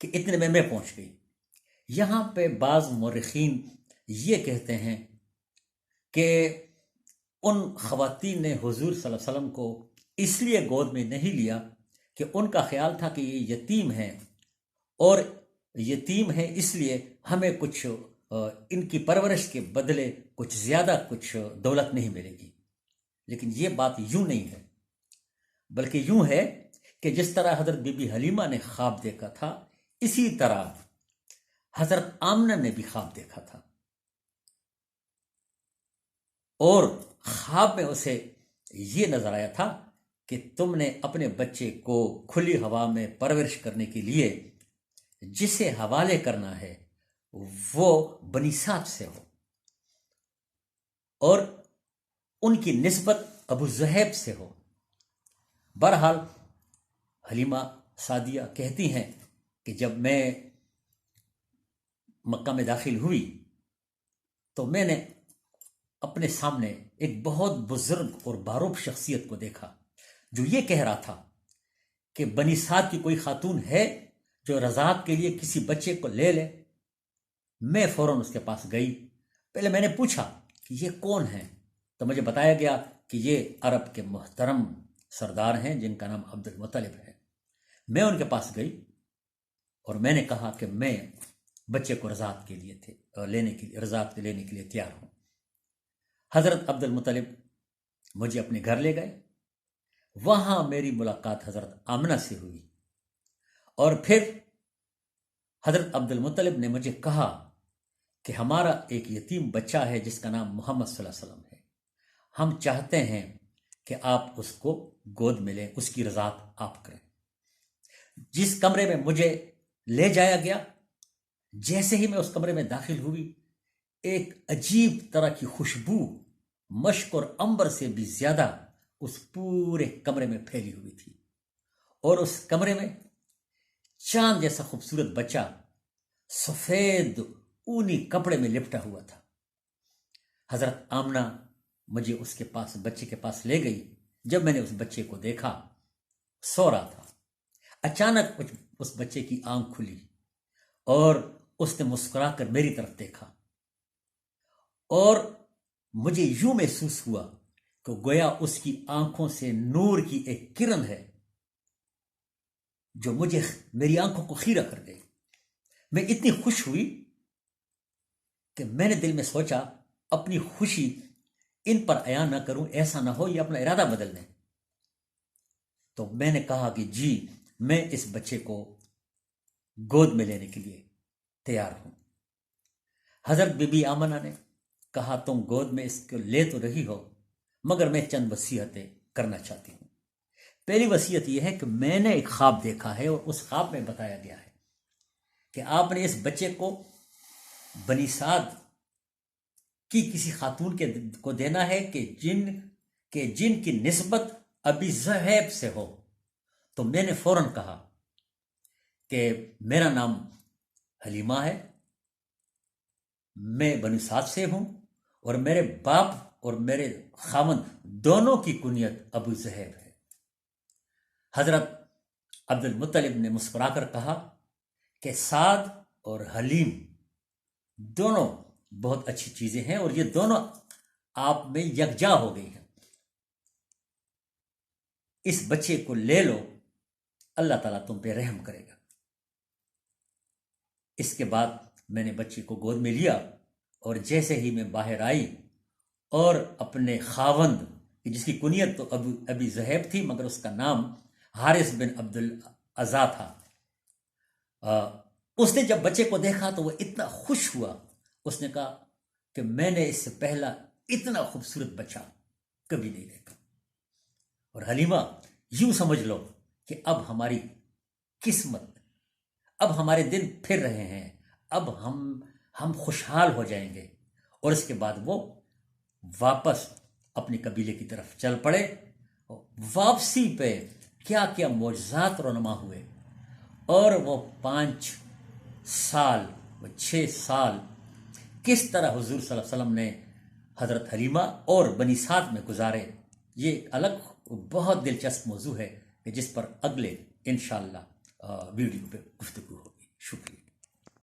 کہ اتنے میں پہنچ گئی۔ یہاں پہ بعض مورخین یہ کہتے ہیں کہ ان خواتین نے حضور صلی اللہ علیہ وسلم کو اس لیے گود میں نہیں لیا کہ ان کا خیال تھا کہ یہ یتیم ہیں، اور یتیم ہیں اس لیے ہمیں کچھ ان کی پرورش کے بدلے کچھ زیادہ کچھ دولت نہیں ملے گی۔ لیکن یہ بات یوں نہیں ہے، بلکہ یوں ہے کہ جس طرح حضرت بی بی حلیمہ نے خواب دیکھا تھا، اسی طرح حضرت آمنہ نے بھی خواب دیکھا تھا، اور خواب میں اسے یہ نظر آیا تھا کہ تم نے اپنے بچے کو کھلی ہوا میں پرورش کرنے کے لیے جسے حوالے کرنا ہے وہ بنی سعد سے ہو، اور ان کی نسبت ابو ذہب سے ہو۔ بہرحال حلیمہ سعدیہ کہتی ہیں کہ جب میں مکہ میں داخل ہوئی تو میں نے اپنے سامنے ایک بہت بزرگ اور باروب شخصیت کو دیکھا جو یہ کہہ رہا تھا کہ بنی سعد کی کوئی خاتون ہے جو رضاعت کے لیے کسی بچے کو لے لے۔ میں فوراً اس کے پاس گئی۔ پہلے میں نے پوچھا کہ یہ کون ہیں، تو مجھے بتایا گیا کہ یہ عرب کے محترم سردار ہیں جن کا نام عبد المطلب ہے۔ میں ان کے پاس گئی اور میں نے کہا کہ میں بچے کو رضاعت کے لیے لینے کے لیے تیار ہوں۔ حضرت عبد المطلب مجھے اپنے گھر لے گئے۔ وہاں میری ملاقات حضرت آمنہ سے ہوئی، اور پھر حضرت عبد المطلب نے مجھے کہا کہ ہمارا ایک یتیم بچہ ہے جس کا نام محمد صلی اللہ علیہ وسلم ہے، ہم چاہتے ہیں کہ آپ اس کو گود میں لیں، اس کی رضاعت آپ کریں۔ جس کمرے میں مجھے لے جایا گیا، جیسے ہی میں اس کمرے میں داخل ہوئی، ایک عجیب طرح کی خوشبو مشک اور عنبر سے بھی زیادہ اس پورے کمرے میں پھیلی ہوئی تھی، اور اس کمرے میں چاند جیسا خوبصورت بچہ سفید اونی کپڑے میں لپٹا ہوا تھا۔ حضرت آمنہ مجھے اس کے پاس، بچے کے پاس لے گئی۔ جب میں نے اس بچے کو دیکھا، سو رہا تھا، اچانک اس بچے کی آنکھ کھلی اور اس نے مسکرا کر میری طرف دیکھا، اور مجھے یوں محسوس ہوا کہ گویا اس کی آنکھوں سے نور کی ایک کرن ہے جو میری آنکھوں کو خیرہ کر گئی۔ میں اتنی خوش ہوئی کہ میں نے دل میں سوچا اپنی خوشی ان پر عیاں نہ کروں، ایسا نہ ہو یہ اپنا ارادہ بدل دیں۔ تو میں نے کہا کہ جی میں اس بچے کو گود میں لینے کے لیے تیار ہوں۔ حضرت بی بی آمنہ نے کہا تم گود میں اس کو لے تو رہی ہو، مگر میں چند وصیتیں کرنا چاہتی ہوں۔ پہلی وصیت یہ ہے کہ میں نے ایک خواب دیکھا ہے، اور اس خواب میں بتایا گیا ہے کہ آپ نے اس بچے کو بنی سعد کی کسی خاتون کو دینا ہے کہ جن کی نسبت ابی ذہب سے ہو۔ تو میں نے فوراً کہا کہ میرا نام حلیمہ ہے، میں بنی سعد سے ہوں، اور میرے باپ اور میرے خاوند دونوں کی کنیت ابو ذہب ہے۔ حضرت عبد المطلب نے مسکرا کر کہا کہ سعد اور حلیم دونوں بہت اچھی چیزیں ہیں، اور یہ دونوں آپ میں یکجا ہو گئی ہیں، اس بچے کو لے لو، اللہ تعالیٰ تم پہ رحم کرے گا۔ اس کے بعد میں نے بچے کو گود میں لیا، اور جیسے ہی میں باہر آئی اور اپنے خاوند جس کی کنیت تو ابی ذہب تھی مگر اس کا نام حارث بن عبد العزا تھا، اس نے جب بچے کو دیکھا تو وہ اتنا خوش ہوا، اس نے کہا کہ میں نے اس سے پہلا اتنا خوبصورت بچہ کبھی نہیں دیکھا۔ اور حلیمہ یوں سمجھ لو کہ اب ہماری قسمت، اب ہمارے دن پھر رہے ہیں، اب ہم خوشحال ہو جائیں گے۔ اور اس کے بعد وہ واپس اپنے قبیلے کی طرف چل پڑے۔ واپسی پہ کیا کیا معجزات رونما ہوئے، اور وہ 5 سال، وہ 6 سال کس طرح حضور صلی اللہ علیہ وسلم نے حضرت حلیمہ اور بنی سعد میں گزارے، یہ ایک الگ بہت دلچسپ موضوع ہے کہ جس پر اگلے انشاءاللہ ویڈیو پہ گفتگو ہو۔